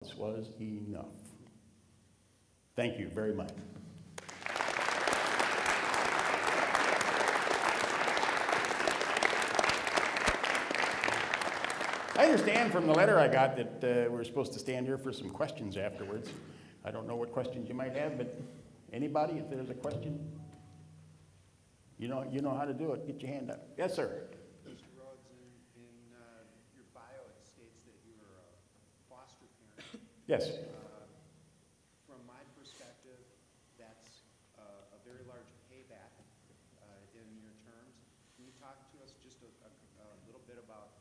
This was enough. Thank you very much. I understand from the letter I got that we're supposed to stand here for some questions afterwards. I don't know what questions you might have, but anybody, if there's a question, you know how to do it. Get your hand up. Yes, sir. Mr. Rhoades, in your bio, it states that you were a foster parent. Yes. From my perspective, that's a very large payback in your terms. Can you talk to us just a little bit about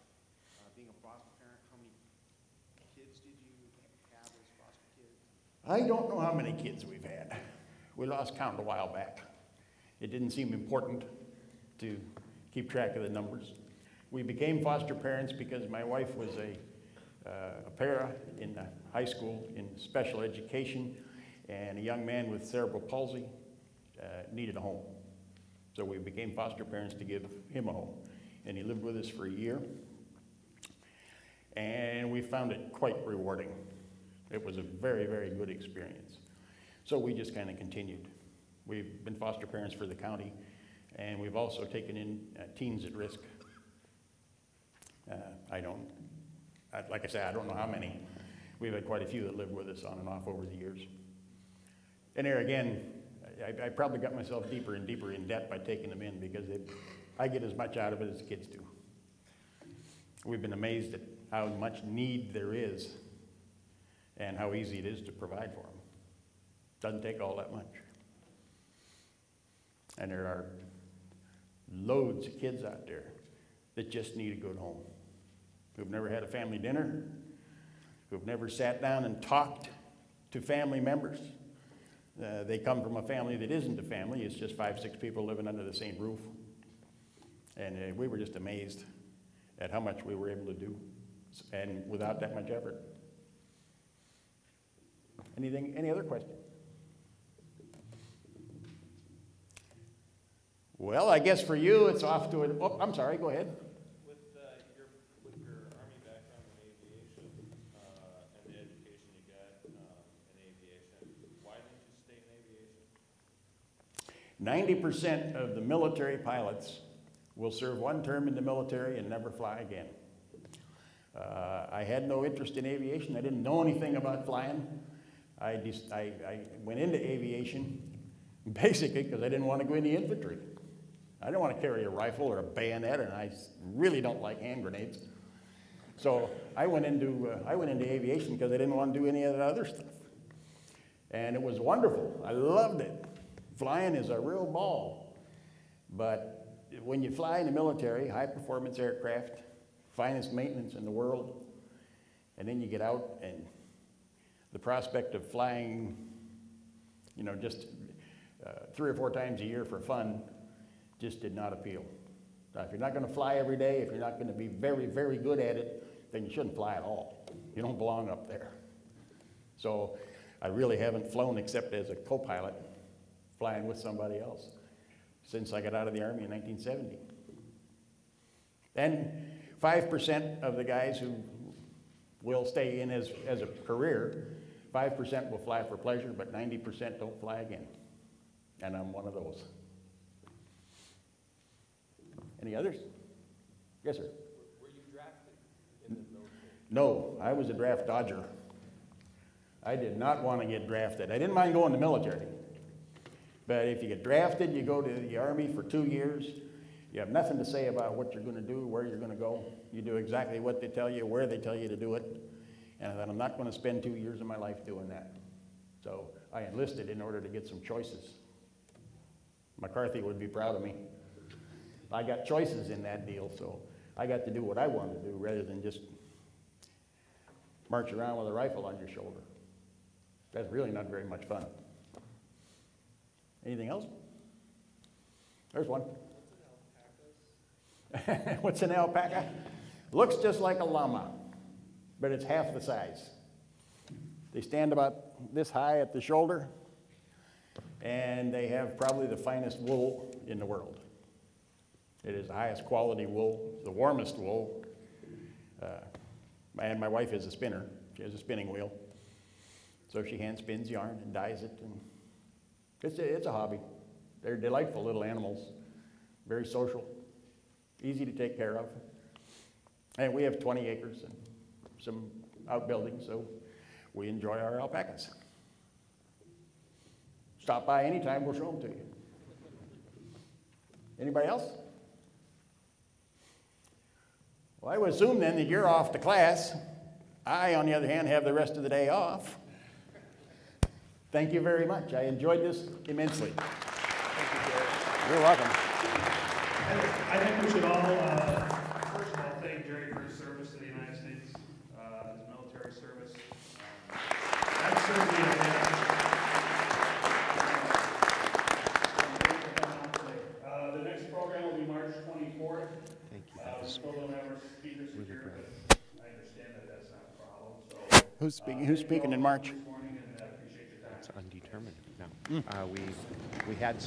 being a foster parent? How many kids did you have as foster kids? I don't know how many kids we've had. We lost count a while back. It didn't seem important to keep track of the numbers. We became foster parents because my wife was a para in high school in special education, and a young man with cerebral palsy needed a home. So we became foster parents to give him a home. And he lived with us for a year. And we found it quite rewarding. It was a very, very good experience. So we just kind of continued. We've been foster parents for the county, and we've also taken in teens at risk. Like I said, I don't know how many. We've had quite a few that lived with us on and off over the years. And there again, I probably got myself deeper and deeper in debt by taking them in, because I get as much out of it as the kids do. We've been amazed at how much need there is and how easy it is to provide for them. Doesn't take all that much. And there are loads of kids out there that just need a good home, who've never had a family dinner, who've never sat down and talked to family members. They come from a family that isn't a family. It's just 5, 6 people living under the same roof. And we were just amazed at how much we were able to do, and without that much effort. Any other questions? Well, I guess for you, it's off to an, oh, I'm sorry, go ahead. With your Army background in aviation and the education you got in aviation, why didn't you stay in aviation? 90% of the military pilots will serve one term in the military and never fly again. I had no interest in aviation. I didn't know anything about flying. I went into aviation basically because I didn't want to go in the infantry. I didn't want to carry a rifle or a bayonet, and I really don't like hand grenades. So I went into aviation because I didn't want to do any of that other stuff. And it was wonderful. I loved it. Flying is a real ball. But when you fly in the military, high-performance aircraft, finest maintenance in the world, and then you get out and the prospect of flying, just 3 or 4 times a year for fun just did not appeal. Now, if you're not going to fly every day, if you're not going to be very, very good at it, then you shouldn't fly at all. You don't belong up there. So I really haven't flown except as a co-pilot, flying with somebody else, since I got out of the Army in 1970. And 5% of the guys who will stay in as a career, 5% will fly for pleasure, but 90% don't fly again. And I'm one of those. Any others? Yes, sir. Were you drafted in the military? No, I was a draft dodger. I did not want to get drafted. I didn't mind going to the military. But if you get drafted, you go to the Army for 2 years. You have nothing to say about what you're going to do, where you're going to go. You do exactly what they tell you, where they tell you to do it. And then I'm not going to spend 2 years of my life doing that. So I enlisted in order to get some choices. McCarthy would be proud of me. I got choices in that deal, so I got to do what I wanted to do rather than just march around with a rifle on your shoulder. That's really not very much fun. Anything else? There's one. What's an alpaca? Looks just like a llama, but it's half the size. They stand about this high at the shoulder, and they have probably the finest wool in the world. It is the highest quality wool, the warmest wool. And my wife is a spinner. She has a spinning wheel. So she hand spins yarn and dyes it, and it's a hobby. They're delightful little animals, very social, easy to take care of. And we have 20 acres and some outbuildings, so we enjoy our alpacas. Stop by anytime, we'll show them to you. Anybody else? Well, I would assume then that you're off to class. I, on the other hand, have the rest of the day off. Thank you very much. I enjoyed this immensely. Thank you, Gerald. You're welcome. I think we should all, first of all, thank Jerry for his service to the United States, his military service. That's certainly a the next program will be March 24th. Thank you. We still don't have our speakers here, but I understand that that's not a problem. So, Who's speaking in March? this morning, and I appreciate your time. It's undetermined. No. We had some.